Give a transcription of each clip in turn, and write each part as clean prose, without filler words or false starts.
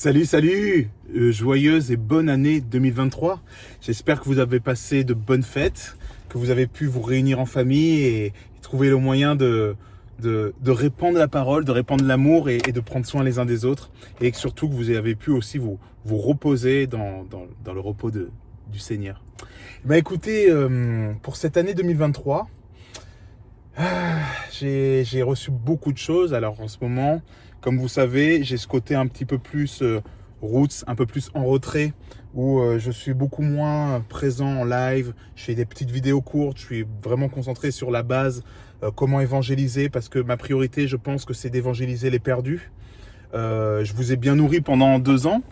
Salut, salut! Joyeuse et bonne année 2023. J'espère que vous avez passé de bonnes fêtes, que vous avez pu vous réunir en famille et trouver le moyen de répandre la parole, de répandre l'amour et de prendre soin les uns des autres. Et que surtout que vous avez pu aussi vous reposer dans le repos du Seigneur. Écoutez, pour cette année 2023, j'ai reçu beaucoup de choses. Alors en ce moment, comme vous savez, j'ai ce côté un petit peu plus roots, un peu plus en retrait, où je suis beaucoup moins présent en live. Je fais des petites vidéos courtes, je suis vraiment concentré sur la base, comment évangéliser, parce que ma priorité, je pense que c'est d'évangéliser les perdus. Je vous ai bien nourri pendant 2 ans.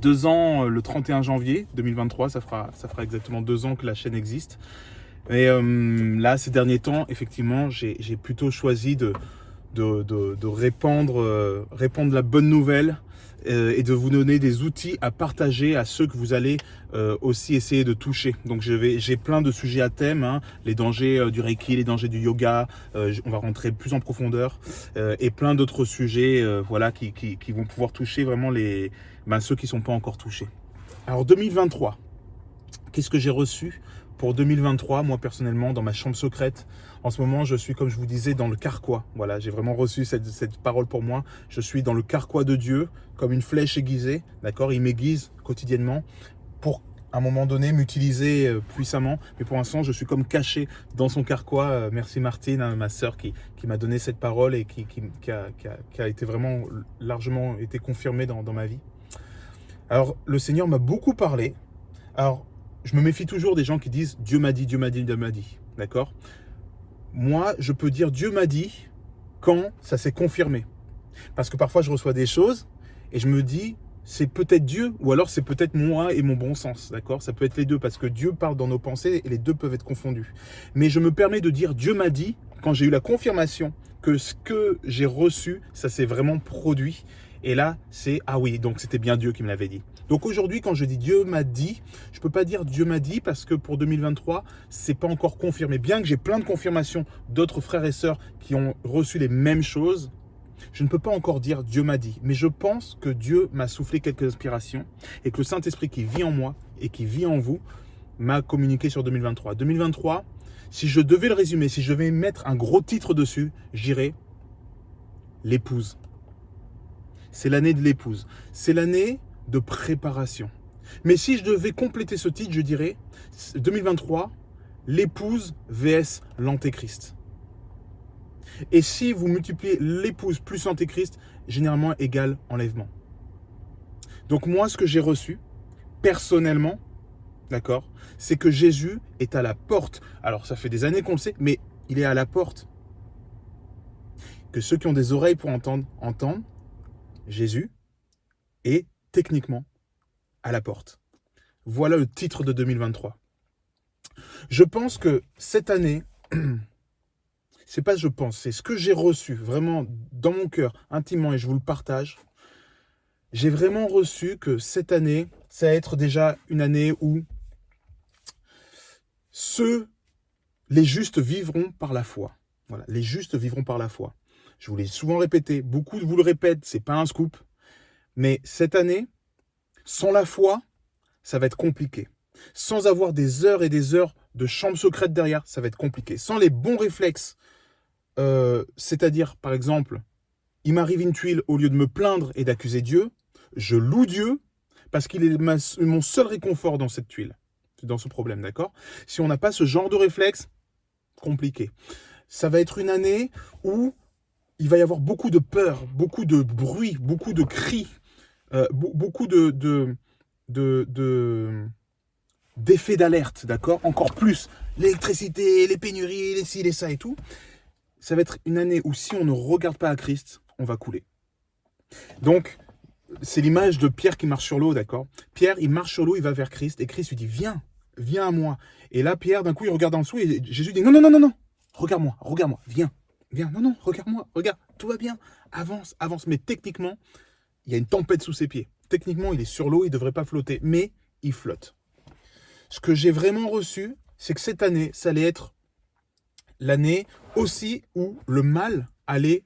2 ans, le 31 janvier 2023, ça fera exactement 2 ans que la chaîne existe. Et là, ces derniers temps, effectivement, j'ai plutôt choisi de répandre la bonne nouvelle et de vous donner des outils à partager à ceux que vous allez aussi essayer de toucher. Donc j'ai plein de sujets à thème, hein, les dangers du Reiki, les dangers du yoga, on va rentrer plus en profondeur et plein d'autres sujets voilà, qui vont pouvoir toucher vraiment ceux qui ne sont pas encore touchés. Alors 2023, qu'est-ce que j'ai reçu pour 2023, moi personnellement, dans ma chambre secrète? En ce moment, je suis, comme je vous disais, dans le carquois. Voilà, j'ai vraiment reçu cette parole pour moi. Je suis dans le carquois de Dieu, comme une flèche aiguisée. D'accord, il m'aiguise quotidiennement pour, à un moment donné, m'utiliser puissamment. Mais pour l'instant, je suis comme caché dans son carquois. Merci Martine, hein, ma sœur, qui m'a donné cette parole et qui a été vraiment largement été confirmée dans ma vie. Alors, le Seigneur m'a beaucoup parlé. Alors, je me méfie toujours des gens qui disent « Dieu m'a dit, Dieu m'a dit, Dieu m'a dit ». D'accord? Moi, je peux dire « Dieu m'a dit » quand ça s'est confirmé. Parce que parfois, je reçois des choses et je me dis « C'est peut-être Dieu ou alors c'est peut-être moi et mon bon sens. » D'accord? Ça peut être les deux parce que Dieu parle dans nos pensées et les deux peuvent être confondus. Mais je me permets de dire « Dieu m'a dit » quand j'ai eu la confirmation que ce que j'ai reçu, ça s'est vraiment produit. Et là, c'est « Ah oui, donc c'était bien Dieu qui me l'avait dit ». Donc aujourd'hui, quand je dis Dieu m'a dit, je ne peux pas dire Dieu m'a dit parce que pour 2023, ce n'est pas encore confirmé. Bien que j'ai plein de confirmations d'autres frères et sœurs qui ont reçu les mêmes choses, je ne peux pas encore dire Dieu m'a dit. Mais je pense que Dieu m'a soufflé quelques inspirations et que le Saint-Esprit qui vit en moi et qui vit en vous m'a communiqué sur 2023. 2023, si je devais le résumer, si je devais mettre un gros titre dessus, je dirais l'épouse. C'est l'année de l'épouse. C'est l'année de préparation. Mais si je devais compléter ce titre, je dirais 2023, l'épouse vs l'antéchrist. Et si vous multipliez l'épouse plus l'antéchrist, généralement égale enlèvement. Donc moi, ce que j'ai reçu, personnellement, d'accord, c'est que Jésus est à la porte. Alors ça fait des années qu'on le sait, mais il est à la porte. Que ceux qui ont des oreilles pour entendre, entendent. Jésus est techniquement à la porte. Voilà le titre de 2023. Je pense que cette année, c'est pas je pense, c'est ce que j'ai reçu vraiment dans mon cœur, intimement, et je vous le partage. J'ai vraiment reçu que cette année, ça va être déjà une année où les justes vivront par la foi. Voilà, les justes vivront par la foi. Je vous l'ai souvent répété, beaucoup vous le répètent, c'est pas un scoop. Mais cette année, sans la foi, ça va être compliqué. Sans avoir des heures et des heures de chambre secrète derrière, ça va être compliqué. Sans les bons réflexes, c'est-à-dire, par exemple, il m'arrive une tuile, au lieu de me plaindre et d'accuser Dieu, je loue Dieu parce qu'il est mon seul réconfort dans cette tuile, dans ce problème, d'accord? Si on n'a pas ce genre de réflexe, compliqué. Ça va être une année où il va y avoir beaucoup de peur, beaucoup de bruit, beaucoup de cris, beaucoup d'effets d'alerte, d'accord? Encore plus, l'électricité, les pénuries, les ci, les ça et tout. Ça va être une année où si on ne regarde pas à Christ, on va couler. Donc, c'est l'image de Pierre qui marche sur l'eau, d'accord? Pierre, il marche sur l'eau, il va vers Christ, et Christ lui dit, viens, viens à moi. Et là, Pierre, d'un coup, il regarde en dessous, et Jésus dit, non, non, non, non, non, regarde-moi, viens, non, non, regarde-moi, regarde, tout va bien, avance, avance. Mais techniquement, il y a une tempête sous ses pieds. Techniquement, il est sur l'eau, il ne devrait pas flotter, mais il flotte. Ce que j'ai vraiment reçu, c'est que cette année, ça allait être l'année aussi où le mal allait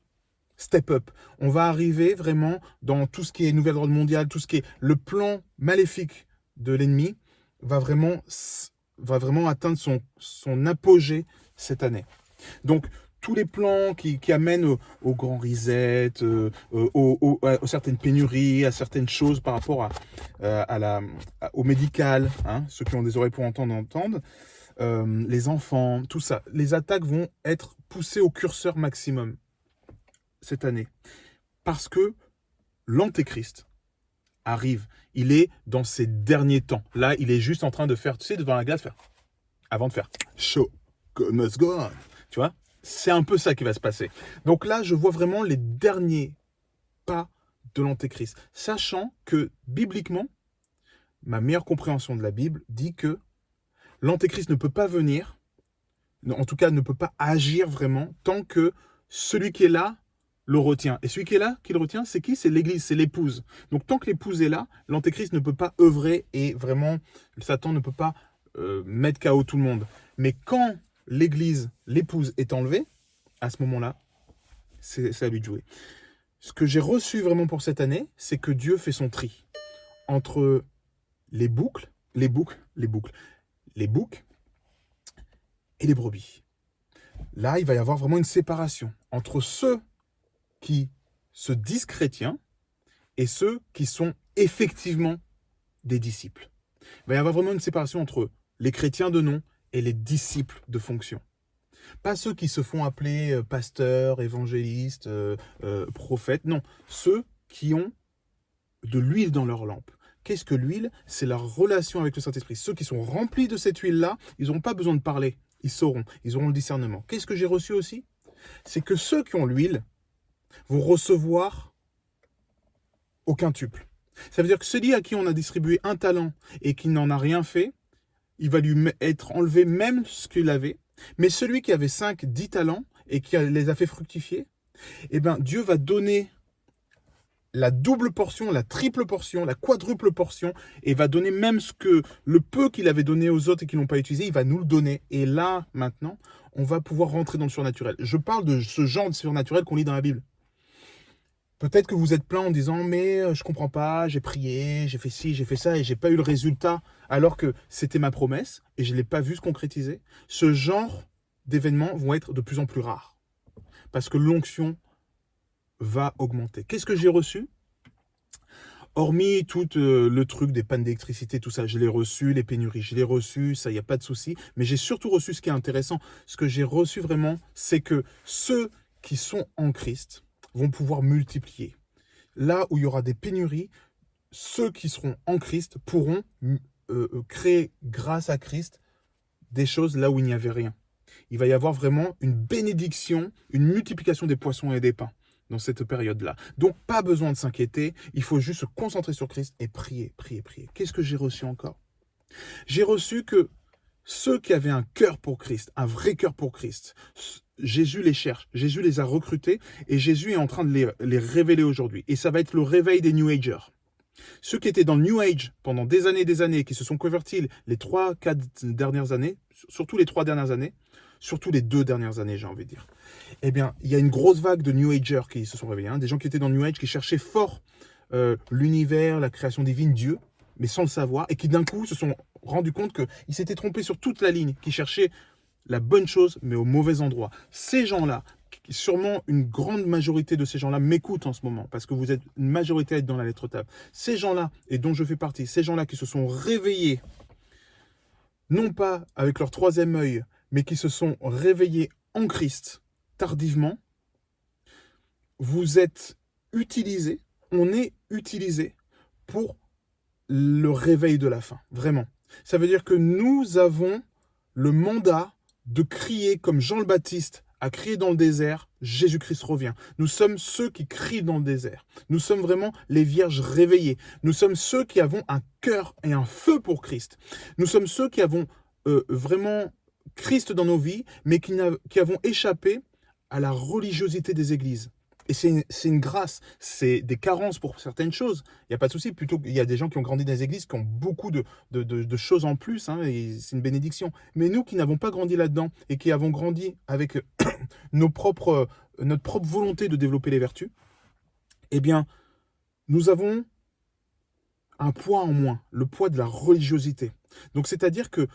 step up. On va arriver vraiment dans tout ce qui est nouvel ordre mondial, tout ce qui est le plan maléfique de l'ennemi va vraiment atteindre son apogée cette année. Donc, tous les plans qui amènent au grand reset, à certaines pénuries, à certaines choses par rapport au médical, hein, ceux qui ont des oreilles pour entendre, les enfants, tout ça. Les attaques vont être poussées au curseur maximum cette année. Parce que l'Antéchrist arrive. Il est dans ses derniers temps. Là, il est juste en train de faire, tu sais, devant la glace, avant de faire show must go on. Tu vois, c'est un peu ça qui va se passer. Donc là, je vois vraiment les derniers pas de l'Antéchrist. Sachant que, bibliquement, ma meilleure compréhension de la Bible dit que l'Antéchrist ne peut pas venir, en tout cas ne peut pas agir vraiment, tant que celui qui est là le retient. Et celui qui est là, qui le retient, c'est qui? C'est l'Église, c'est l'épouse. Donc tant que l'épouse est là, l'Antéchrist ne peut pas œuvrer et vraiment, Satan ne peut pas mettre KO tout le monde. Mais quand l'Église, l'épouse est enlevée, à ce moment-là, c'est à lui de jouer. Ce que j'ai reçu vraiment pour cette année, c'est que Dieu fait son tri entre les boucs et les brebis. Là, il va y avoir vraiment une séparation entre ceux qui se disent chrétiens et ceux qui sont effectivement des disciples. Il va y avoir vraiment une séparation entre les chrétiens de nom et les disciples de fonction. Pas ceux qui se font appeler pasteurs, évangélistes, prophètes, non. Ceux qui ont de l'huile dans leur lampe. Qu'est-ce que l'huile? C'est la relation avec le Saint-Esprit. Ceux qui sont remplis de cette huile-là, ils n'auront pas besoin de parler. Ils sauront, ils auront le discernement. Qu'est-ce que j'ai reçu aussi? C'est que ceux qui ont l'huile vont recevoir au quintuple. Ça veut dire que celui à qui on a distribué un talent et qui n'en a rien fait, il va lui être enlevé même ce qu'il avait. Mais celui qui avait 5, 10 talents et qui les a fait fructifier, eh bien, Dieu va donner la double portion, la triple portion, la quadruple portion, et va donner même ce que le peu qu'il avait donné aux autres et qui ne l'ont pas utilisé, il va nous le donner. Et là, maintenant, on va pouvoir rentrer dans le surnaturel. Je parle de ce genre de surnaturel qu'on lit dans la Bible. Peut-être que vous êtes plein en disant « mais je comprends pas, j'ai prié, j'ai fait ci, j'ai fait ça et j'ai pas eu le résultat alors que c'était ma promesse et je ne l'ai pas vu se concrétiser ». Ce genre d'événements vont être de plus en plus rares parce que l'onction va augmenter. Qu'est-ce que j'ai reçu? Hormis tout le truc des pannes d'électricité, tout ça, je l'ai reçu, les pénuries, je l'ai reçu, ça, il n'y a pas de souci. Mais j'ai surtout reçu ce qui est intéressant. Ce que j'ai reçu vraiment, c'est que ceux qui sont en Christ vont pouvoir multiplier. Là où il y aura des pénuries, ceux qui seront en Christ pourront créer grâce à Christ des choses là où il n'y avait rien. Il va y avoir vraiment une bénédiction, une multiplication des poissons et des pains dans cette période-là. Donc, pas besoin de s'inquiéter, il faut juste se concentrer sur Christ et prier, prier, prier. Qu'est-ce que j'ai reçu encore? J'ai reçu que ceux qui avaient un cœur pour Christ, un vrai cœur pour Christ, Jésus les cherche, Jésus les a recrutés et Jésus est en train de les révéler aujourd'hui. Et ça va être le réveil des New Agers. Ceux qui étaient dans le New Age pendant des années, qui se sont convertis les 3-4 dernières années, surtout les 3 dernières années, surtout les 2 dernières années, j'ai envie de dire. Eh bien, il y a une grosse vague de New Agers qui se sont réveillés, hein, des gens qui étaient dans le New Age, qui cherchaient fort l'univers, la création divine, Dieu, mais sans le savoir, et qui d'un coup se sont rendus compte qu'ils s'étaient trompés sur toute la ligne, qui cherchaient la bonne chose, mais au mauvais endroit. Ces gens-là, sûrement une grande majorité de ces gens-là m'écoutent en ce moment, parce que vous êtes une majorité à être dans la lettre table. Ces gens-là, et dont je fais partie, ces gens-là qui se sont réveillés, non pas avec leur 3e œil, mais qui se sont réveillés en Christ, tardivement, vous êtes utilisés, on est utilisés pour le réveil de la fin, vraiment. Ça veut dire que nous avons le mandat de crier comme Jean le Baptiste a crié dans le désert, Jésus-Christ revient. Nous sommes ceux qui crient dans le désert. Nous sommes vraiment les vierges réveillées. Nous sommes ceux qui avons un cœur et un feu pour Christ. Nous sommes ceux qui avons vraiment Christ dans nos vies, mais qui avons échappé à la religiosité des églises. Et c'est une grâce, c'est des carences pour certaines choses. Il n'y a pas de souci, plutôt qu'il y a des gens qui ont grandi dans les églises, qui ont beaucoup de choses en plus, hein, et c'est une bénédiction. Mais nous qui n'avons pas grandi là-dedans, et qui avons grandi avec nos propres notre propre volonté de développer les vertus, eh bien, nous avons un poids en moins, le poids de la religiosité. Donc, c'est-à-dire que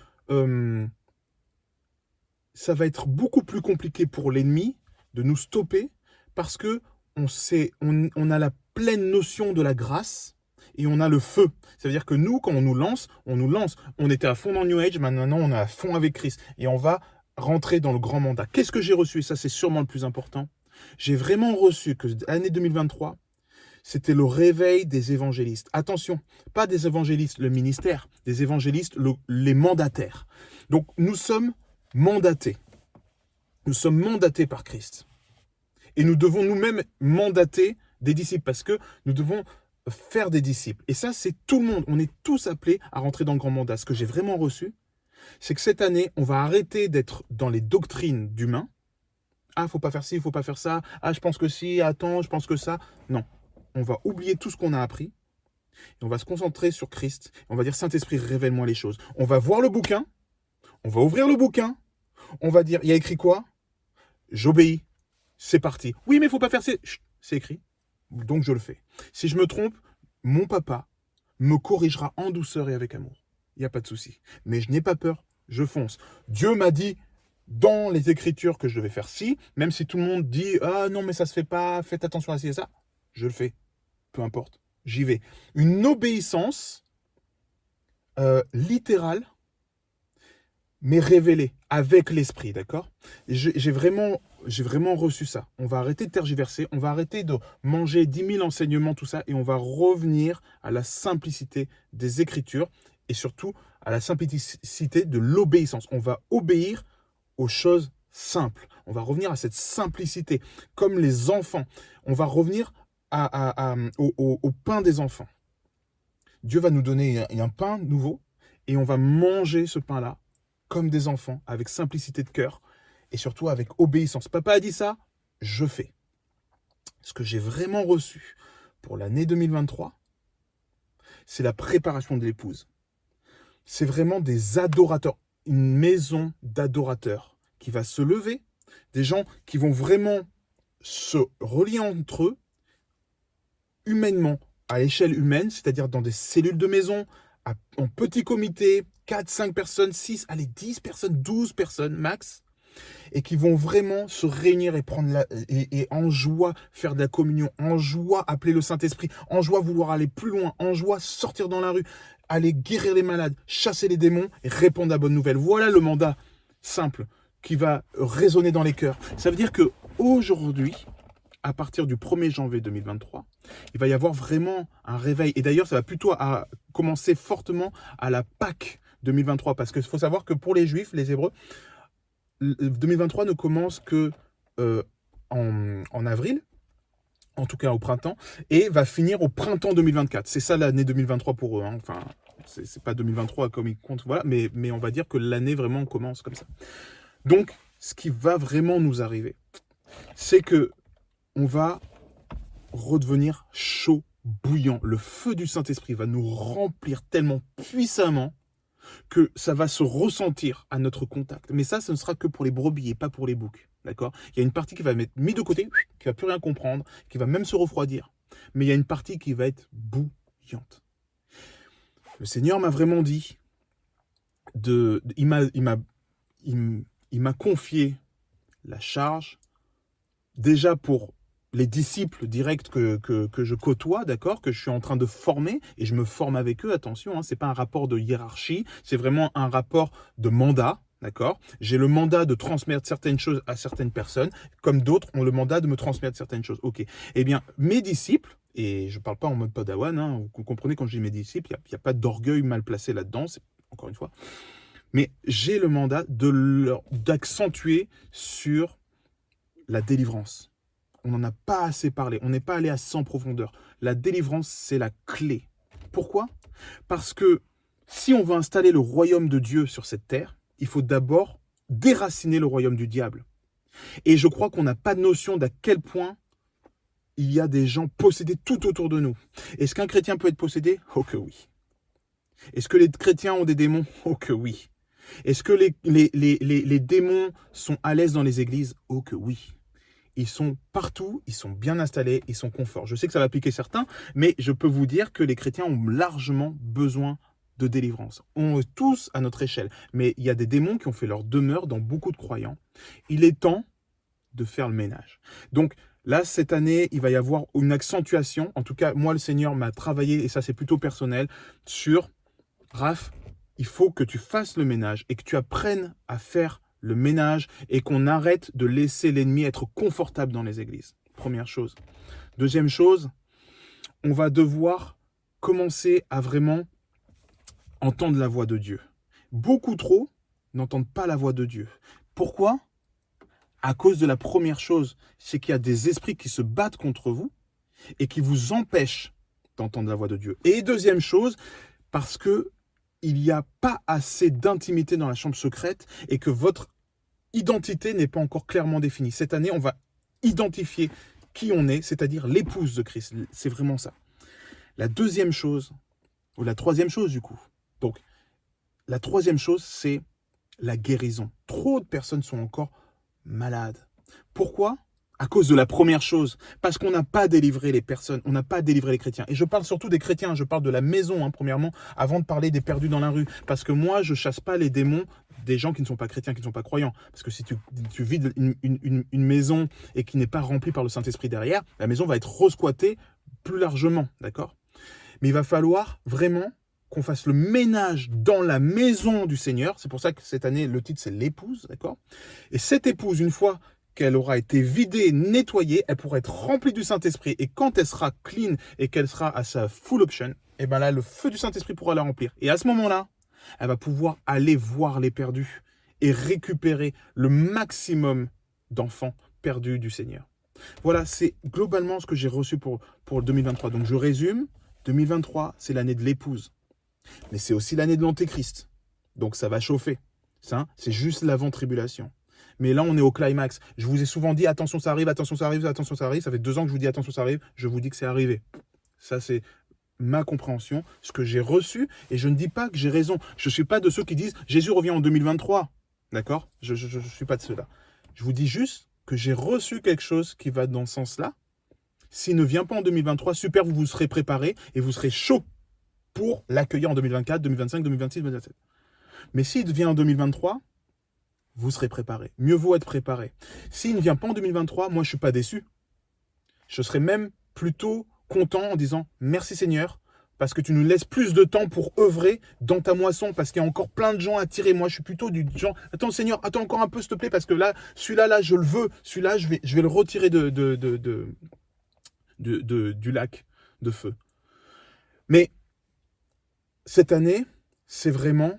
ça va être beaucoup plus compliqué pour l'ennemi de nous stopper parce que on a la pleine notion de la grâce et on a le feu. Ça veut dire que nous, quand on nous lance, on nous lance. On était à fond dans New Age, maintenant on est à fond avec Christ et on va rentrer dans le grand mandat. Qu'est-ce que j'ai reçu? Et ça, c'est sûrement le plus important. J'ai vraiment reçu que l'année 2023, c'était le réveil des évangélistes. Attention, pas des évangélistes, le ministère, des évangélistes, les mandataires. Donc, nous sommes mandatés. Nous sommes mandatés par Christ. Et nous devons nous-mêmes mandater des disciples parce que nous devons faire des disciples. Et ça, c'est tout le monde. On est tous appelés à rentrer dans le grand mandat. Ce que j'ai vraiment reçu, c'est que cette année, on va arrêter d'être dans les doctrines d'humains. Ah, faut pas faire ci, faut pas faire ça. Ah, je pense que si, attends, je pense que ça. Non. On va oublier tout ce qu'on a appris et on va se concentrer sur Christ. On va dire, Saint-Esprit, révèle-moi les choses. On va voir le bouquin, on va ouvrir le bouquin, on va dire, il y a écrit quoi? J'obéis, c'est parti. Oui, mais il ne faut pas faire ça. C'est écrit, donc je le fais. Si je me trompe, mon papa me corrigera en douceur et avec amour. Il n'y a pas de souci. Mais je n'ai pas peur, je fonce. Dieu m'a dit dans les Écritures que je devais faire ci, même si tout le monde dit, ah non, mais ça se fait pas, faites attention à ci et ça. Je le fais. Peu importe. J'y vais. Une obéissance littérale, mais révélée, avec l'esprit, d'accord? J'ai vraiment reçu ça. On va arrêter de tergiverser, on va arrêter de manger 10 000 enseignements, tout ça, et on va revenir à la simplicité des Écritures, et surtout à la simplicité de l'obéissance. On va obéir aux choses simples. On va revenir à cette simplicité, comme les enfants. On va revenir au pain des enfants. Dieu va nous donner un pain nouveau et on va manger ce pain-là comme des enfants, avec simplicité de cœur et surtout avec obéissance. Papa a dit ça, je fais. Ce que j'ai vraiment reçu pour l'année 2023, c'est la préparation de l'épouse. C'est vraiment des adorateurs, une maison d'adorateurs qui va se lever, des gens qui vont vraiment se relier entre eux, humainement, à l'échelle humaine, c'est-à-dire dans des cellules de maison, en petit comité, 4, 5 personnes, 6, allez, 10 personnes, 12 personnes max, et qui vont vraiment se réunir et prendre et en joie faire de la communion, en joie appeler le Saint-Esprit, en joie vouloir aller plus loin, en joie sortir dans la rue, aller guérir les malades, chasser les démons et répondre à la bonne nouvelle. Voilà le mandat simple qui va résonner dans les cœurs. Ça veut dire que aujourd'hui, à partir du 1er janvier 2023, il va y avoir vraiment un réveil. Et d'ailleurs, ça va plutôt commencer fortement à la Pâque 2023. Parce qu'il faut savoir que pour les Juifs, les Hébreux, 2023 ne commence que en avril, en tout cas au printemps, et va finir au printemps 2024. C'est ça l'année 2023 pour eux. Hein. Enfin, c'est pas 2023 comme ils comptent, voilà, mais on va dire que l'année vraiment commence comme ça. Donc, ce qui va vraiment nous arriver, c'est que on va redevenir chaud, bouillant. Le feu du Saint-Esprit va nous remplir tellement puissamment que ça va se ressentir à notre contact. Mais ça, ce ne sera que pour les brebis et pas pour les boucs. D'accord? Il y a une partie qui va être mise de côté, qui va plus rien comprendre, qui va même se refroidir. Mais il y a une partie qui va être bouillante. Le Seigneur m'a vraiment dit, il m'a confié la charge, déjà pour les disciples directs que je côtoie, d'accord, que je suis en train de former, et je me forme avec eux, attention, hein, c'est pas un rapport de hiérarchie, c'est vraiment un rapport de mandat, d'accord. J'ai le mandat de transmettre certaines choses à certaines personnes, comme d'autres ont le mandat de me transmettre certaines choses. Ok. Eh bien, mes disciples, et je ne parle pas en mode padawan, hein, vous comprenez quand je dis mes disciples, il n'y a pas d'orgueil mal placé là-dedans, c'est, encore une fois, mais j'ai le mandat d'accentuer sur la délivrance. On n'en a pas assez parlé, on n'est pas allé assez en profondeur. La délivrance, c'est la clé. Pourquoi? Parce que si on veut installer le royaume de Dieu sur cette terre, il faut d'abord déraciner le royaume du diable. Et je crois qu'on n'a pas de notion d'à quel point il y a des gens possédés tout autour de nous. Est-ce qu'un chrétien peut être possédé? Oh que oui. Est-ce que les chrétiens ont des démons? Oh que oui. Est-ce que les démons sont à l'aise dans les églises? Oh que oui. ils sont partout, ils sont bien installés, ils sont confort. Je sais que ça va piquer certains, mais je peux vous dire que les chrétiens ont largement besoin de délivrance. On est tous à notre échelle, mais il y a des démons qui ont fait leur demeure dans beaucoup de croyants. Il est temps de faire le ménage. Donc là, cette année, il va y avoir une accentuation. En tout cas, moi, le Seigneur m'a travaillé, et ça c'est plutôt personnel, sur Raph, il faut que tu fasses le ménage et que tu apprennes à faire le ménage et qu'on arrête de laisser l'ennemi être confortable dans les églises. Première chose. Deuxième chose, on va devoir commencer à vraiment entendre la voix de Dieu. Beaucoup trop n'entendent pas la voix de Dieu. Pourquoi ? À cause de la première chose, c'est qu'il y a des esprits qui se battent contre vous et qui vous empêchent d'entendre la voix de Dieu. Et deuxième chose, parce que il n'y a pas assez d'intimité dans la chambre secrète et que votre identité n'est pas encore clairement définie. Cette année, on va identifier qui on est, c'est-à-dire l'épouse de Christ. C'est vraiment ça. La deuxième chose, ou la troisième chose du coup. Donc, la troisième chose, c'est la guérison. Trop de personnes sont encore malades. Pourquoi ? À cause de la première chose, parce qu'on n'a pas délivré les personnes, on n'a pas délivré les chrétiens. Et je parle surtout des chrétiens, je parle de la maison, premièrement, avant de parler des perdus dans la rue. Parce que moi, je chasse pas les démons des gens qui ne sont pas chrétiens, qui ne sont pas croyants. Parce que si tu vides une maison et qui n'est pas remplie par le Saint-Esprit derrière, la maison va être resquattée plus largement, d'accord ? Mais il va falloir vraiment qu'on fasse le ménage dans la maison du Seigneur. C'est pour ça que cette année, le titre, c'est l'épouse, d'accord ? Et cette épouse, une fois qu'elle aura été vidée, nettoyée, elle pourra être remplie du Saint-Esprit. Et quand elle sera clean et qu'elle sera à sa full option, et bien là, le feu du Saint-Esprit pourra la remplir. Et à ce moment-là, elle va pouvoir aller voir les perdus et récupérer le maximum d'enfants perdus du Seigneur. Voilà, c'est globalement ce que j'ai reçu pour 2023. Donc je résume, 2023, c'est l'année de l'épouse. Mais c'est aussi l'année de l'Antéchrist. Donc ça va chauffer. Ça, c'est juste l'avant-tribulation. Mais là, on est au climax. Je vous ai souvent dit, attention, ça arrive, attention, ça arrive, attention, ça arrive. Ça fait 2 ans que je vous dis, attention, ça arrive. Je vous dis que c'est arrivé. Ça, c'est ma compréhension, ce que j'ai reçu. Et je ne dis pas que j'ai raison. Je ne suis pas de ceux qui disent, Jésus revient en 2023. D'accord ? Je ne suis pas de ceux-là. Je vous dis juste que j'ai reçu quelque chose qui va dans ce sens-là. S'il ne vient pas en 2023, super, vous vous serez préparé et vous serez chaud pour l'accueillir en 2024, 2025, 2026, 2027. Mais s'il vient en 2023, vous serez préparé. Mieux vaut être préparé. S'il ne vient pas en 2023, moi je ne suis pas déçu. Je serais même plutôt content en disant merci Seigneur, parce que tu nous laisses plus de temps pour œuvrer dans ta moisson, parce qu'il y a encore plein de gens à tirer. Moi je suis plutôt du genre, attends Seigneur, attends encore un peu s'il te plaît, parce que là, celui-là, je le veux. Celui-là, je vais le retirer du lac de feu. Mais cette année, c'est vraiment,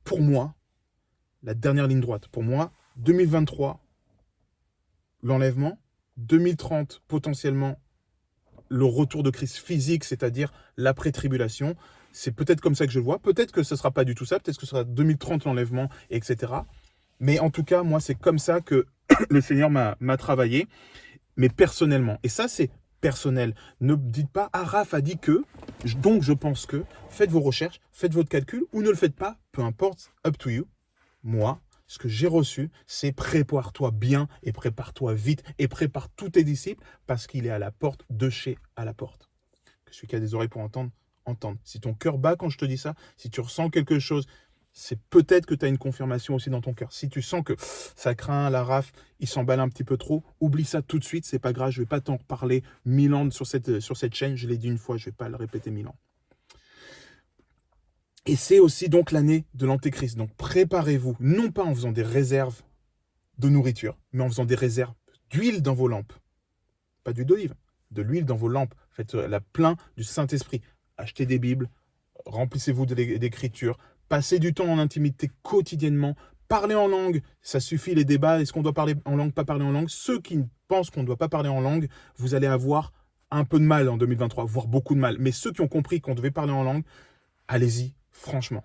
pour moi, la dernière ligne droite. Pour moi, 2023, l'enlèvement. 2030, potentiellement, le retour de Christ physique, c'est-à-dire l'après-tribulation. C'est peut-être comme ça que je le vois. Peut-être que ce ne sera pas du tout ça. Peut-être que ce sera 2030 l'enlèvement, etc. Mais en tout cas, moi, c'est comme ça que le Seigneur m'a travaillé, mais personnellement. Et ça, c'est personnel. Ne dites pas, ah, Raph a dit que, donc je pense que. Faites vos recherches, faites votre calcul, ou ne le faites pas, peu importe, up to you. Moi, ce que j'ai reçu, c'est prépare-toi bien et prépare-toi vite et prépare tous tes disciples parce qu'il est à la porte, de chez à la porte. Que celui qui a des oreilles pour entendre, entende. Si ton cœur bat quand je te dis ça, si tu ressens quelque chose, c'est peut-être que tu as une confirmation aussi dans ton cœur. Si tu sens que ça craint, la rafle, il s'emballe un petit peu trop, oublie ça tout de suite, c'est pas grave, je vais pas t'en reparler 1000 ans sur cette chaîne, je l'ai dit une fois, je vais pas le répéter 1000 ans. Et c'est aussi donc l'année de l'Antéchrist. Donc préparez-vous, non pas en faisant des réserves de nourriture, mais en faisant des réserves d'huile dans vos lampes. Pas d'huile d'olive, de l'huile dans vos lampes. Faites-la plein du Saint-Esprit. Achetez des Bibles, remplissez-vous d'écriture, passez du temps en intimité quotidiennement, parlez en langue, ça suffit les débats, est-ce qu'on doit parler en langue, pas parler en langue. Ceux qui pensent qu'on ne doit pas parler en langue, vous allez avoir un peu de mal en 2023, voire beaucoup de mal. Mais ceux qui ont compris qu'on devait parler en langue, allez-y. Franchement,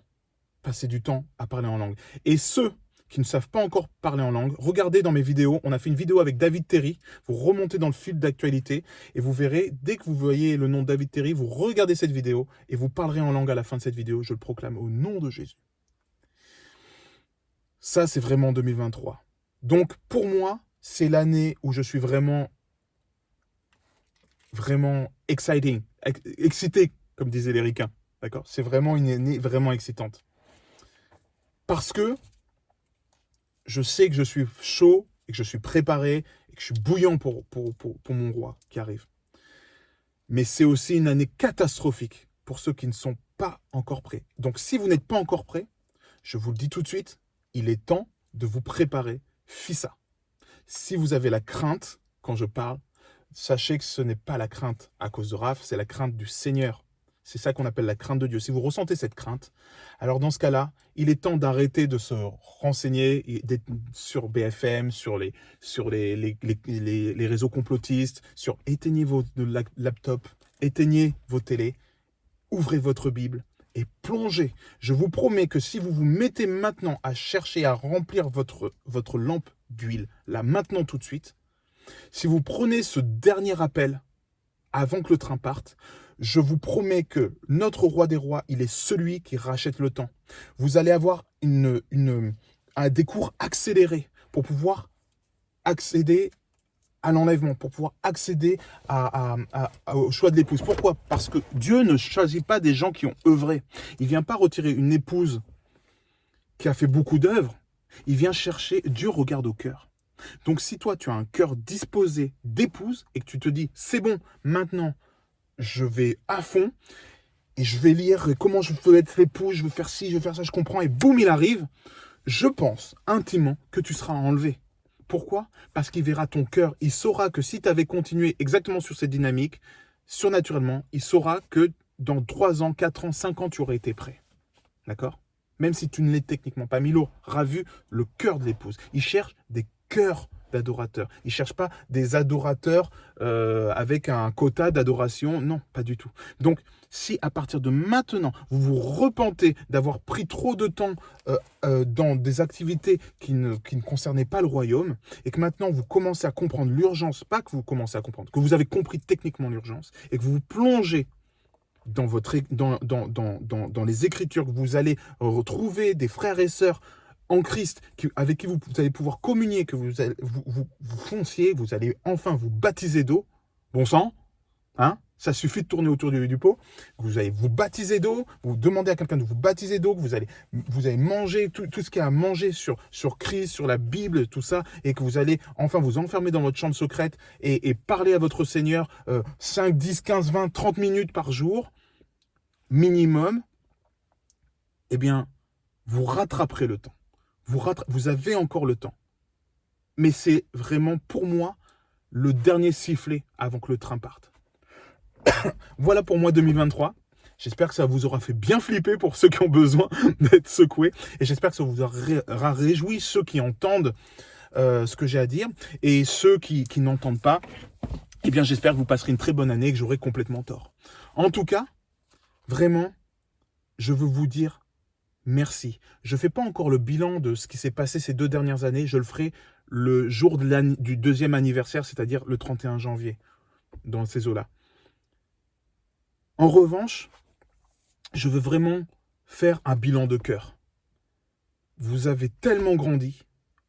passez du temps à parler en langue. Et ceux qui ne savent pas encore parler en langue, regardez dans mes vidéos. On a fait une vidéo avec David Terry. Vous remontez dans le fil d'actualité et vous verrez, dès que vous voyez le nom de David Terry, vous regardez cette vidéo et vous parlerez en langue à la fin de cette vidéo. Je le proclame au nom de Jésus. Ça, c'est vraiment 2023. Donc, pour moi, c'est l'année où je suis vraiment excité, comme disaient les ricains. D'accord? C'est vraiment une année vraiment excitante. Parce que je sais que je suis chaud et que je suis préparé et que je suis bouillant pour mon roi qui arrive. Mais c'est aussi une année catastrophique pour ceux qui ne sont pas encore prêts. Donc si vous n'êtes pas encore prêts, je vous le dis tout de suite, il est temps de vous préparer FISA. Si vous avez la crainte quand je parle, sachez que ce n'est pas la crainte à cause de Raph, c'est la crainte du Seigneur. C'est ça qu'on appelle la crainte de Dieu. Si vous ressentez cette crainte, alors dans ce cas-là, il est temps d'arrêter de se renseigner sur BFM, sur les réseaux complotistes, éteignez vos laptops, éteignez vos télés, ouvrez votre Bible et plongez. Je vous promets que si vous vous mettez maintenant à chercher à remplir votre lampe d'huile, là maintenant tout de suite, si vous prenez ce dernier appel avant que le train parte, je vous promets que notre roi des rois, il est celui qui rachète le temps. Vous allez avoir des cours accélérés pour pouvoir accéder à l'enlèvement, pour pouvoir accéder au choix de l'épouse. Pourquoi? Parce que Dieu ne choisit pas des gens qui ont œuvré. Il ne vient pas retirer une épouse qui a fait beaucoup d'œuvres. Il vient chercher, Dieu regarde au cœur. Donc si toi, tu as un cœur disposé d'épouse et que tu te dis, c'est bon, maintenant, je vais à fond et je vais lire comment je peux être l'épouse, je veux faire ci, je veux faire ça, je comprends, et boum, il arrive, je pense intimement que tu seras enlevé. Pourquoi? Parce qu'il verra ton cœur. Il saura que si tu avais continué exactement sur cette dynamique, surnaturellement, il saura que dans 3 ans, 4 ans, 5 ans, tu aurais été prêt. D'accord? Même si tu ne l'es techniquement pas. Milo a vu le cœur de l'épouse. Il cherche des cœurs d'adorateurs. Il ne cherche pas des adorateurs avec un quota d'adoration. Non, pas du tout. Donc, si à partir de maintenant, vous vous repentez d'avoir pris trop de temps dans des activités qui ne concernaient pas le royaume, et que maintenant vous commencez à comprendre l'urgence, pas que vous commencez à comprendre, que vous avez compris techniquement l'urgence, et que vous vous plongez dans les Écritures, que vous allez retrouver des frères et sœurs en Christ avec qui vous allez pouvoir communier, que vous fonciez, vous allez enfin vous baptiser d'eau. Bon sang, hein? Ça suffit de tourner autour du pot. Vous allez vous baptiser d'eau, vous demandez à quelqu'un de vous baptiser d'eau, que vous allez manger tout ce qu'il y a à manger sur Christ, sur la Bible, tout ça, et que vous allez enfin vous enfermer dans votre chambre secrète et parler à votre Seigneur 5, 10, 15, 20, 30 minutes par jour, minimum. Eh bien, vous rattraperez le temps. Vous avez encore le temps. Mais c'est vraiment, pour moi, le dernier sifflet avant que le train parte. Voilà pour moi 2023. J'espère que ça vous aura fait bien flipper pour ceux qui ont besoin d'être secoués. Et j'espère que ça vous aura réjoui, ceux qui entendent ce que j'ai à dire. Et ceux qui n'entendent pas, eh bien j'espère que vous passerez une très bonne année et que j'aurai complètement tort. En tout cas, vraiment, je veux vous dire merci. Je ne fais pas encore le bilan de ce qui s'est passé ces 2 dernières années. Je le ferai le jour du 2e anniversaire, c'est-à-dire le 31 janvier, dans ces eaux-là. En revanche, je veux vraiment faire un bilan de cœur. Vous avez tellement grandi,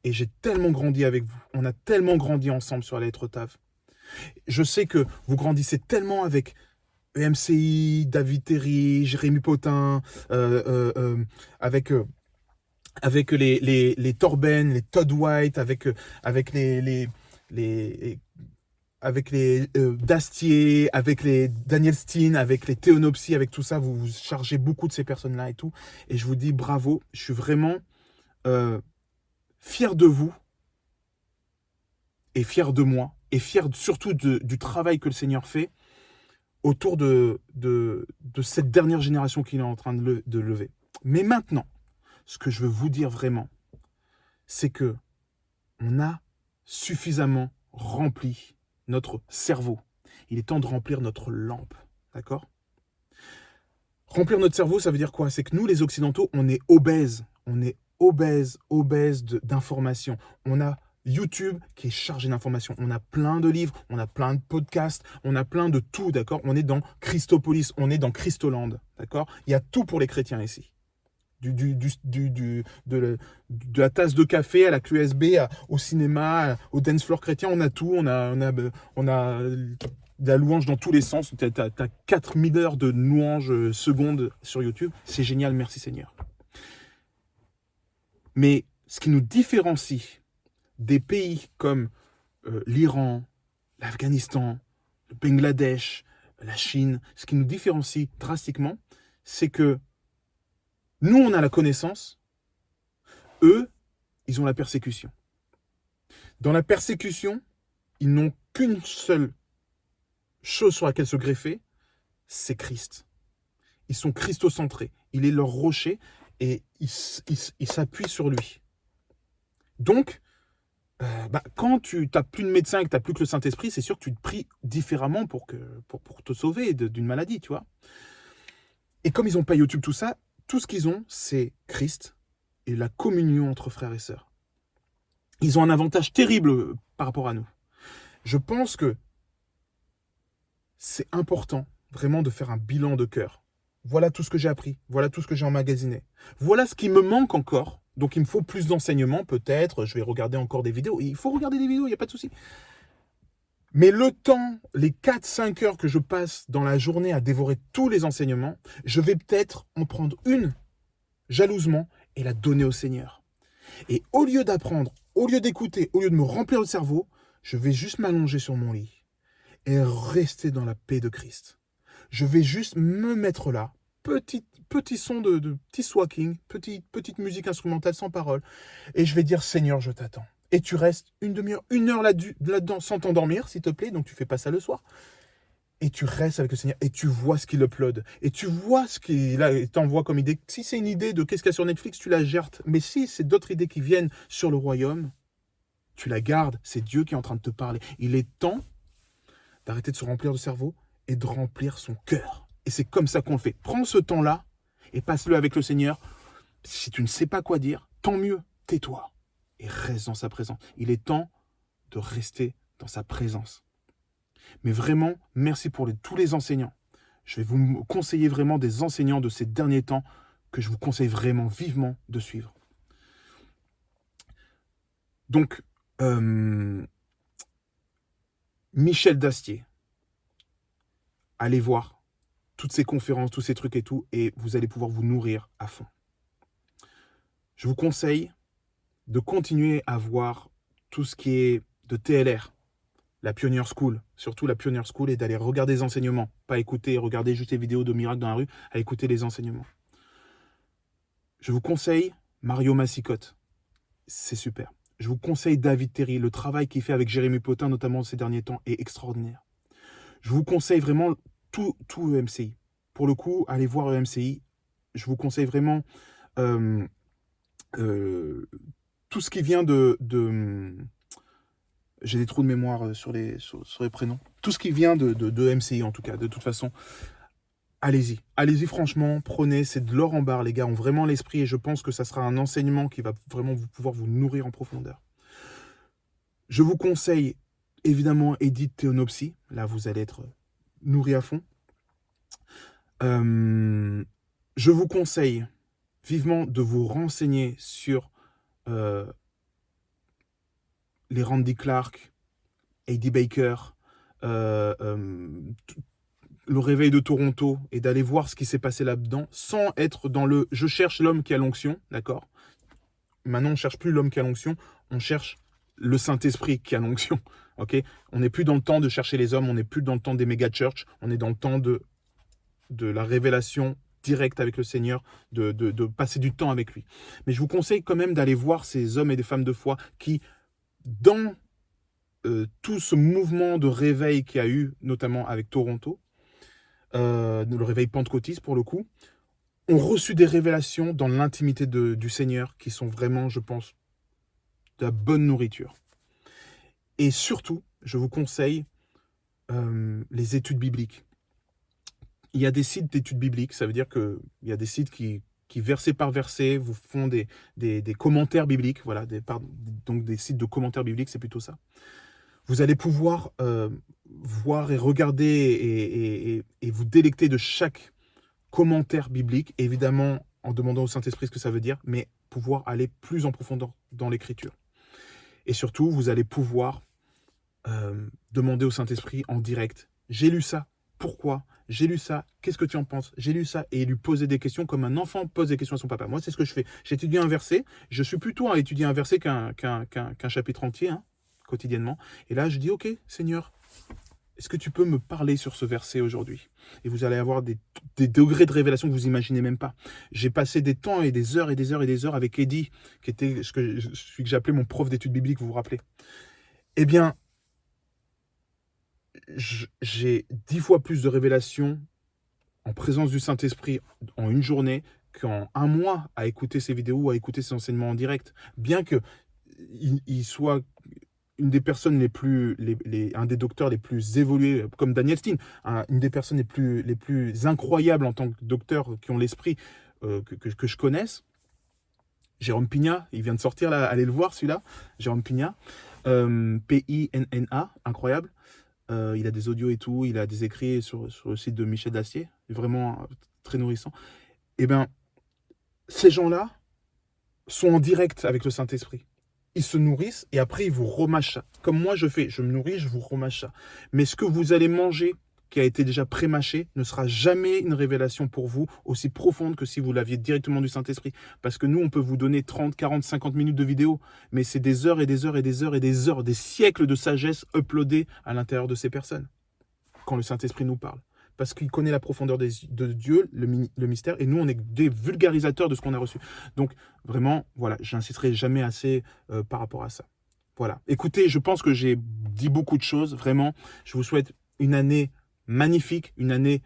et j'ai tellement grandi avec vous. On a tellement grandi ensemble sur la lettre Tav. Je sais que vous grandissez tellement avec EMCI, David Terry, Jérémy Potin, avec les Torben, les Todd White, avec les Dastier, avec les Daniel Steen, avec les Théonopsie, avec tout ça, vous vous chargez beaucoup de ces personnes-là et tout. Et je vous dis bravo, je suis vraiment fier de vous et fier de moi et fier surtout du travail que le Seigneur fait autour de cette dernière génération qu'il est en train de lever. Mais maintenant, ce que je veux vous dire vraiment, c'est que on a suffisamment rempli notre cerveau. Il est temps de remplir notre lampe. D'accord? Remplir notre cerveau, ça veut dire quoi? C'est que nous, les Occidentaux, on est obèses. On est obèses d'informations. On a YouTube qui est chargé d'informations. On a plein de livres, on a plein de podcasts, on a plein de tout, d'accord? On est dans Christopolis, on est dans Christoland, d'accord? Il y a tout pour les chrétiens ici. de la tasse de café à la clé USB, au cinéma, au dance floor chrétien, on a tout, on a de la louange dans tous les sens. Tu as 4000 heures de louange secondes sur YouTube. C'est génial, merci Seigneur. Mais ce qui nous différencie des pays comme l'Iran, l'Afghanistan, le Bangladesh, la Chine, ce qui nous différencie drastiquement, c'est que nous, on a la connaissance, eux, ils ont la persécution. Dans la persécution, ils n'ont qu'une seule chose sur laquelle se greffer, c'est Christ. Ils sont christocentrés. Il est leur rocher et ils s'appuient sur lui. Donc, quand tu n'as plus de médecin et que tu n'as plus que le Saint-Esprit, c'est sûr que tu te pries différemment pour te sauver d'une maladie, tu vois. Et comme ils n'ont pas YouTube, tout ça, tout ce qu'ils ont, c'est Christ et la communion entre frères et sœurs. Ils ont un avantage terrible par rapport à nous. Je pense que c'est important vraiment de faire un bilan de cœur. Voilà tout ce que j'ai appris, voilà tout ce que j'ai emmagasiné. Voilà ce qui me manque encore. Donc il me faut plus d'enseignements, peut-être, je vais regarder encore des vidéos. Il faut regarder des vidéos, il n'y a pas de souci. Mais le temps, les 4-5 heures que je passe dans la journée à dévorer tous les enseignements, je vais peut-être en prendre une, jalousement, et la donner au Seigneur. Et au lieu d'apprendre, au lieu d'écouter, au lieu de me remplir le cerveau, je vais juste m'allonger sur mon lit et rester dans la paix de Christ. Je vais juste me mettre là, petit son de petit swacking, petite musique instrumentale sans parole, et je vais dire, Seigneur, je t'attends. Et tu restes une demi-heure, une heure là-dedans sans t'endormir, s'il te plaît, donc tu fais pas ça le soir. Et tu restes avec le Seigneur, et tu vois ce qu'il upload, et tu vois ce qu'il t'envoie comme idée. Si c'est une idée de qu'est-ce qu'il y a sur Netflix, tu la gères. Mais si c'est d'autres idées qui viennent sur le royaume, tu la gardes. C'est Dieu qui est en train de te parler. Il est temps d'arrêter de se remplir le cerveau et de remplir son cœur. Et c'est comme ça qu'on le fait. Prends ce temps-là et passe-le avec le Seigneur. Si tu ne sais pas quoi dire, tant mieux, tais-toi et reste dans sa présence. Il est temps de rester dans sa présence. Mais vraiment, merci pour tous les enseignants. Je vais vous conseiller vraiment des enseignants de ces derniers temps que je vous conseille vraiment vivement de suivre. Donc, Michel Dastier, allez voir toutes ces conférences, tous ces trucs et tout, et vous allez pouvoir vous nourrir à fond. Je vous conseille de continuer à voir tout ce qui est de TLR, la Pioneer School, surtout la Pioneer School, et d'aller regarder les enseignements, pas écouter, regarder juste les vidéos de miracles dans la rue, à écouter les enseignements. Je vous conseille Mario Massicotte, c'est super. Je vous conseille David Terry, le travail qu'il fait avec Jérémy Potin, notamment ces derniers temps, est extraordinaire. Je vous conseille vraiment tout EMCI. Pour le coup, allez voir EMCI. Je vous conseille vraiment tout ce qui vient j'ai des trous de mémoire sur les prénoms. Tout ce qui vient de MCI, en tout cas, de toute façon. Allez-y. Allez-y, franchement. Prenez. C'est de l'or en barre. Les gars ont vraiment l'esprit. Et je pense que ça sera un enseignement qui va vraiment pouvoir vous nourrir en profondeur. Je vous conseille, évidemment, Edith Théonopsie. Là, vous allez être nourri à fond. Je vous conseille vivement de vous renseigner sur les Randy Clark, A.D. Baker, le réveil de Toronto, et d'aller voir ce qui s'est passé là-dedans, sans être dans le « je cherche l'homme qui a l'onction », d'accord? Maintenant, on ne cherche plus l'homme qui a l'onction, on cherche le Saint-Esprit qui a l'onction, ok? On n'est plus dans le temps de chercher les hommes, on n'est plus dans le temps des méga-church, on est dans le temps de la révélation directe avec le Seigneur, de passer du temps avec lui. Mais je vous conseille quand même d'aller voir ces hommes et des femmes de foi qui, dans tout ce mouvement de réveil qu'il y a eu, notamment avec Toronto, le réveil pentecôtiste pour le coup, ont reçu des révélations dans l'intimité du Seigneur qui sont vraiment, je pense, de la bonne nourriture. Et surtout, je vous conseille les études bibliques. Il y a des sites d'études bibliques, ça veut dire qu'il y a des sites qui verset par verset vous font des commentaires bibliques, voilà, donc des sites de commentaires bibliques, c'est plutôt ça. Vous allez pouvoir voir et regarder et vous délecter de chaque commentaire biblique. Évidemment, en demandant au Saint-Esprit ce que ça veut dire, mais pouvoir aller plus en profondeur dans l'Écriture. Et surtout, vous allez pouvoir demander au Saint-Esprit en direct. J'ai lu ça. Pourquoi? J'ai lu ça. Qu'est-ce que tu en penses? J'ai lu ça. Et lui poser des questions comme un enfant pose des questions à son papa. Moi, c'est ce que je fais. J'étudie un verset. Je suis plutôt à étudier un verset qu'un chapitre entier, hein, quotidiennement. Et là, je dis, OK, Seigneur, est-ce que tu peux me parler sur ce verset aujourd'hui? Et vous allez avoir des degrés de révélation que vous imaginez même pas. J'ai passé des temps et des heures et des heures et des heures avec Eddie, qui était celui que j'appelais mon prof d'études bibliques, vous vous rappelez? Eh bien, j'ai 10 fois plus de révélations en présence du Saint-Esprit en une journée qu'en un mois à écouter ces vidéos ou à écouter ces enseignements en direct. Bien qu'il soit une des personnes un des docteurs les plus évolués, comme Daniel Steen, une des personnes les plus incroyables en tant que docteur qui ont l'esprit que je connaisse. Jérôme Pigna, il vient de sortir là, allez le voir celui-là, Jérôme Pigna, P-I-N-N-A, incroyable. Il a des audios et tout, il a des écrits sur le site de Michel Dacier, vraiment très nourrissant. Eh bien, ces gens-là sont en direct avec le Saint-Esprit. Ils se nourrissent et après ils vous remâchent ça. Comme moi je fais, je me nourris, je vous remâche ça. Mais ce que vous allez manger, qui a été déjà pré-mâché, ne sera jamais une révélation pour vous aussi profonde que si vous l'aviez directement du Saint-Esprit. Parce que nous, on peut vous donner 30, 40, 50 minutes de vidéo, mais c'est des heures et des heures et des heures et des heures, des siècles de sagesse uploadés à l'intérieur de ces personnes, quand le Saint-Esprit nous parle. Parce qu'il connaît la profondeur de Dieu, le mystère, et nous, on est des vulgarisateurs de ce qu'on a reçu. Donc, vraiment, voilà, j'insisterai jamais assez par rapport à ça. Voilà. Écoutez, je pense que j'ai dit beaucoup de choses, vraiment. Je vous souhaite une année magnifique, une année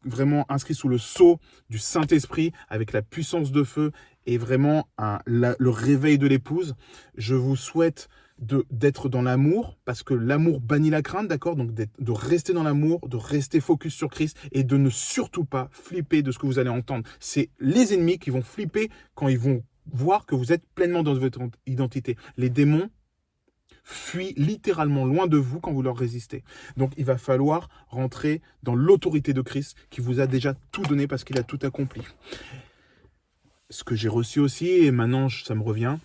vraiment inscrite sous le sceau du Saint-Esprit, avec la puissance de feu et vraiment le réveil de l'épouse. Je vous souhaite d'être dans l'amour, parce que l'amour bannit la crainte, d'accord? Donc de rester dans l'amour, de rester focus sur Christ et de ne surtout pas flipper de ce que vous allez entendre. C'est les ennemis qui vont flipper quand ils vont voir que vous êtes pleinement dans votre identité. Les démons fuient littéralement loin de vous quand vous leur résistez. Donc il va falloir rentrer dans l'autorité de Christ qui vous a déjà tout donné parce qu'il a tout accompli. Ce que j'ai reçu aussi, et maintenant ça me revient,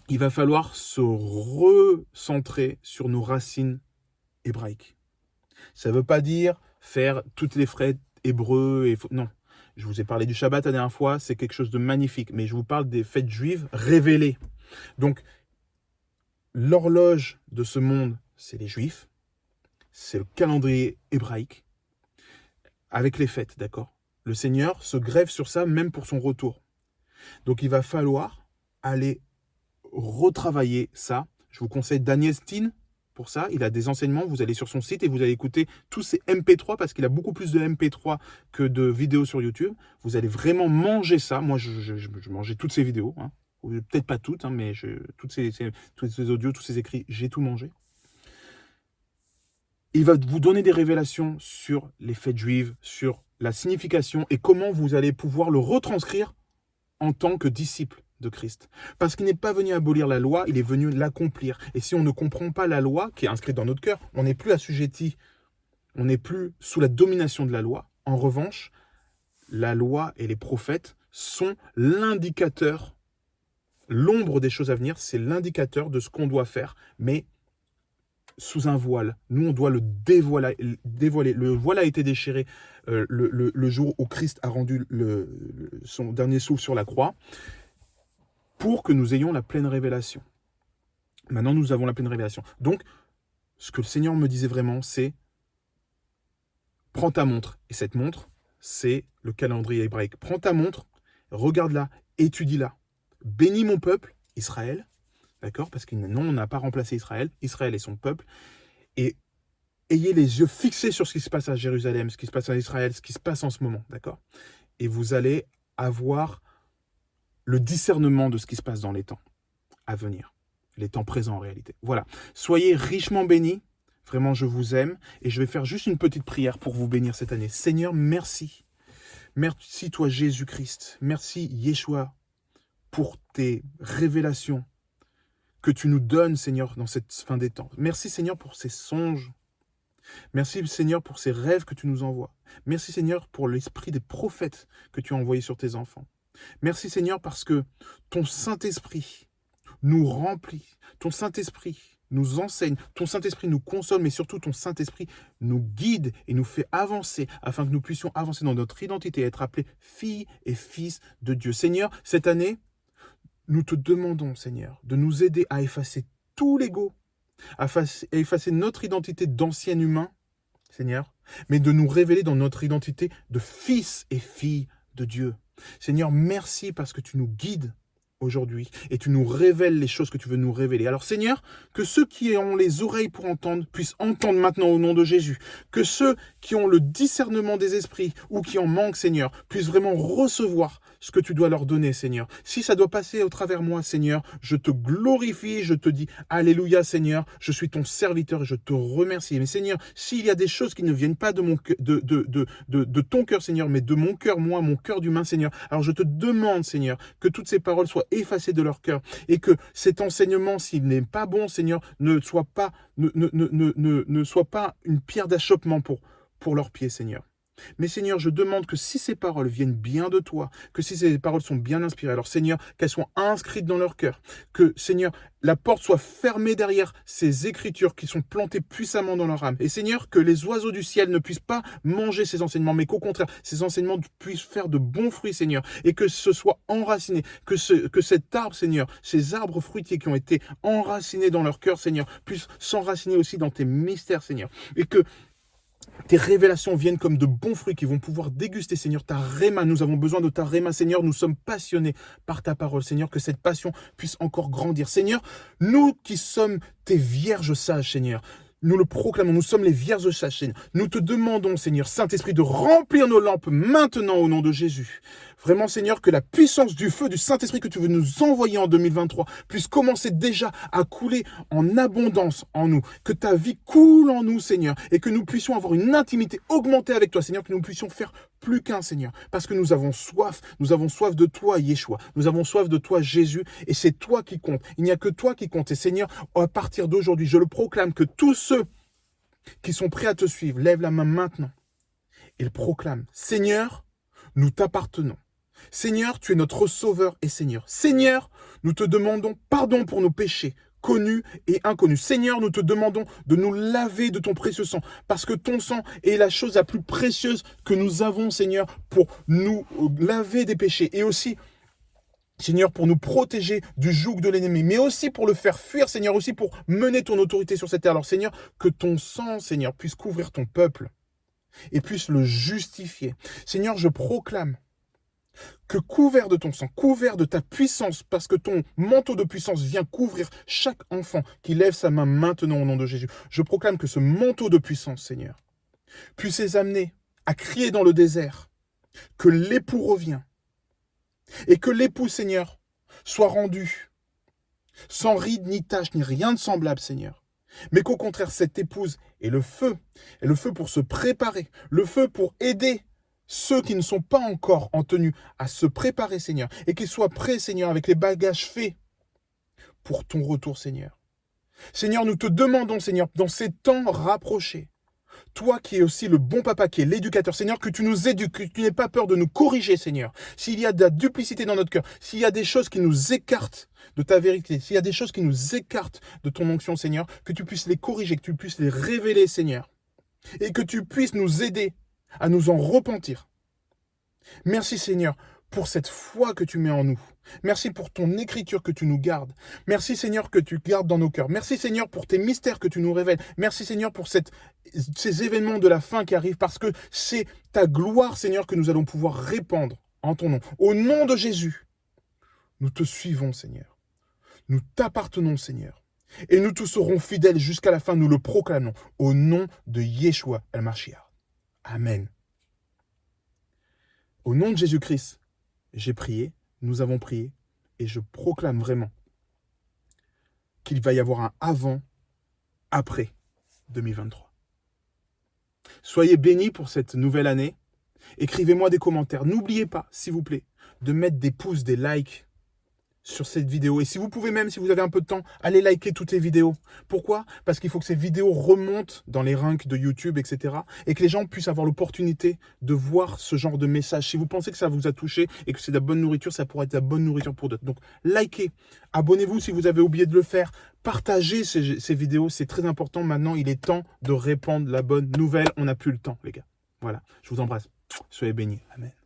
il va falloir se recentrer sur nos racines hébraïques. Ça ne veut pas dire faire toutes les fêtes hébreux, non. Je vous ai parlé du Shabbat la dernière fois, c'est quelque chose de magnifique, mais je vous parle des fêtes juives révélées. Donc, l'horloge de ce monde, c'est les Juifs, c'est le calendrier hébraïque, avec les fêtes, d'accord? Le Seigneur se greffe sur ça, même pour son retour. Donc, il va falloir aller retravailler ça. Je vous conseille Daniel Steen pour ça. Il a des enseignements. Vous allez sur son site et vous allez écouter tous ces MP3 parce qu'il a beaucoup plus de MP3 que de vidéos sur YouTube. Vous allez vraiment manger ça. Moi, je mangeais toutes ces vidéos. Hein. Peut-être pas toutes, hein, mais tous ces audios, tous ces écrits, j'ai tout mangé. Il va vous donner des révélations sur les fêtes juives, sur la signification et comment vous allez pouvoir le retranscrire en tant que disciple de Christ. Parce qu'il n'est pas venu abolir la loi, il est venu l'accomplir. Et si on ne comprend pas la loi qui est inscrite dans notre cœur, on n'est plus assujetti, on n'est plus sous la domination de la loi. En revanche, la loi et les prophètes sont l'indicateur, l'ombre des choses à venir, c'est l'indicateur de ce qu'on doit faire, mais sous un voile. Nous, on doit le dévoiler. Le voile a été déchiré le jour où Christ a rendu son dernier souffle sur la croix, pour que nous ayons la pleine révélation. Maintenant, nous avons la pleine révélation. Donc, ce que le Seigneur me disait vraiment, c'est prends ta montre. Et cette montre, c'est le calendrier hébraïque. Prends ta montre, regarde-la, étudie-la. Bénis mon peuple, Israël, d'accord? Parce que non, on n'a pas remplacé Israël. Israël est son peuple. Et ayez les yeux fixés sur ce qui se passe à Jérusalem, ce qui se passe à Israël, ce qui se passe en ce moment, d'accord? Et vous allez avoir le discernement de ce qui se passe dans les temps à venir, les temps présents en réalité. Voilà, soyez richement bénis, vraiment je vous aime, et je vais faire juste une petite prière pour vous bénir cette année. Seigneur, merci. Merci toi Jésus-Christ, merci Yeshua pour tes révélations que tu nous donnes Seigneur dans cette fin des temps. Merci Seigneur pour ces songes. Merci Seigneur pour ces rêves que tu nous envoies. Merci Seigneur pour l'esprit des prophètes que tu as envoyés sur tes enfants. Merci Seigneur parce que ton Saint-Esprit nous remplit, ton Saint-Esprit nous enseigne, ton Saint-Esprit nous console, mais surtout ton Saint-Esprit nous guide et nous fait avancer afin que nous puissions avancer dans notre identité et être appelés filles et fils de Dieu. Seigneur, cette année, nous te demandons, Seigneur, de nous aider à effacer tout l'ego, à effacer notre identité d'ancien humain, Seigneur, mais de nous révéler dans notre identité de fils et filles de Dieu. Seigneur, merci parce que tu nous guides aujourd'hui et tu nous révèles les choses que tu veux nous révéler. Alors Seigneur, que ceux qui ont les oreilles pour entendre puissent entendre maintenant au nom de Jésus. Que ceux qui ont le discernement des esprits ou qui en manquent, Seigneur, puissent vraiment recevoir ce que tu dois leur donner, Seigneur. Si ça doit passer au travers moi, Seigneur, je te glorifie, je te dis Alléluia, Seigneur, je suis ton serviteur et je te remercie. Mais Seigneur, s'il y a des choses qui ne viennent pas de ton cœur, Seigneur, mais de mon cœur, moi, mon cœur d'humain, Seigneur, alors je te demande, Seigneur, que toutes ces paroles soient effacées de leur cœur et que cet enseignement, s'il n'est pas bon, Seigneur, ne soit pas une pierre d'achoppement pour leurs pieds, Seigneur. Mais Seigneur, je demande que si ces paroles viennent bien de toi, que si ces paroles sont bien inspirées, alors Seigneur, qu'elles soient inscrites dans leur cœur, que Seigneur, la porte soit fermée derrière ces écritures qui sont plantées puissamment dans leur âme. Et Seigneur, que les oiseaux du ciel ne puissent pas manger ces enseignements, mais qu'au contraire, ces enseignements puissent faire de bons fruits, Seigneur, et que ce soit enraciné, que cet arbre, Seigneur, ces arbres fruitiers qui ont été enracinés dans leur cœur, Seigneur, puissent s'enraciner aussi dans tes mystères, Seigneur, et que tes révélations viennent comme de bons fruits qui vont pouvoir déguster, Seigneur, ta réma. Nous avons besoin de ta réma, Seigneur. Nous sommes passionnés par ta parole, Seigneur, que cette passion puisse encore grandir. Seigneur, nous qui sommes tes vierges sages, Seigneur, nous le proclamons, nous sommes les vierges sages, Seigneur. Nous te demandons, Seigneur, Saint-Esprit, de remplir nos lampes maintenant au nom de Jésus. Vraiment, Seigneur, que la puissance du feu du Saint-Esprit que tu veux nous envoyer en 2023 puisse commencer déjà à couler en abondance en nous. Que ta vie coule en nous, Seigneur, et que nous puissions avoir une intimité augmentée avec toi, Seigneur, que nous puissions faire plus qu'un, Seigneur. Parce que nous avons soif de toi, Yeshua. Nous avons soif de toi, Jésus, et c'est toi qui compte. Il n'y a que toi qui compte. Et Seigneur, à partir d'aujourd'hui, je le proclame que tous ceux qui sont prêts à te suivre, lèvent la main maintenant et le proclament. Seigneur, nous t'appartenons. Seigneur, tu es notre Sauveur et Seigneur. Seigneur, nous te demandons pardon pour nos péchés, connus et inconnus. Seigneur, nous te demandons de nous laver de ton précieux sang, parce que ton sang est la chose la plus précieuse que nous avons, Seigneur, pour nous laver des péchés. Et aussi, Seigneur, pour nous protéger du joug de l'ennemi, mais aussi pour le faire fuir, Seigneur, aussi pour mener ton autorité sur cette terre. Alors, Seigneur, que ton sang, Seigneur, puisse couvrir ton peuple et puisse le justifier. Seigneur, je proclame que couvert de ton sang, couvert de ta puissance, parce que ton manteau de puissance vient couvrir chaque enfant qui lève sa main maintenant au nom de Jésus. Je proclame que ce manteau de puissance, Seigneur, puisse les amener à crier dans le désert que l'époux revient. Et que l'époux, Seigneur, soit rendu sans ride, ni tache, ni rien de semblable, Seigneur. Mais qu'au contraire, cette épouse ait le feu pour se préparer, le feu pour aider ceux qui ne sont pas encore en tenue à se préparer, Seigneur, et qu'ils soient prêts, Seigneur, avec les bagages faits pour ton retour, Seigneur. Seigneur, nous te demandons, Seigneur, dans ces temps rapprochés, toi qui es aussi le bon papa, qui est l'éducateur, Seigneur, que tu nous éduques, que tu n'aies pas peur de nous corriger, Seigneur. S'il y a de la duplicité dans notre cœur, s'il y a des choses qui nous écartent de ta vérité, s'il y a des choses qui nous écartent de ton onction, Seigneur, que tu puisses les corriger, que tu puisses les révéler, Seigneur. Et que tu puisses nous aider à nous en repentir. Merci, Seigneur, pour cette foi que tu mets en nous. Merci pour ton écriture que tu nous gardes. Merci, Seigneur, que tu gardes dans nos cœurs. Merci, Seigneur, pour tes mystères que tu nous révèles. Merci, Seigneur, pour ces événements de la fin qui arrivent, parce que c'est ta gloire, Seigneur, que nous allons pouvoir répandre en ton nom. Au nom de Jésus, nous te suivons, Seigneur. Nous t'appartenons, Seigneur. Et nous tous serons fidèles jusqu'à la fin, nous le proclamons. Au nom de Yeshua el-Mashiach. Amen. Au nom de Jésus-Christ, j'ai prié, nous avons prié, et je proclame vraiment qu'il va y avoir un avant-après 2023. Soyez bénis pour cette nouvelle année. Écrivez-moi des commentaires. N'oubliez pas, s'il vous plaît, de mettre des pouces, des likes sur cette vidéo. Et si vous pouvez même, si vous avez un peu de temps, allez liker toutes les vidéos. Pourquoi? Parce qu'il faut que ces vidéos remontent dans les ranks de YouTube, etc. Et que les gens puissent avoir l'opportunité de voir ce genre de message. Si vous pensez que ça vous a touché et que c'est de la bonne nourriture, ça pourrait être de la bonne nourriture pour d'autres. Donc, likez, abonnez-vous si vous avez oublié de le faire. Partagez ces vidéos, c'est très important. Maintenant, il est temps de répandre la bonne nouvelle. On n'a plus le temps, les gars. Voilà, je vous embrasse. Soyez bénis. Amen.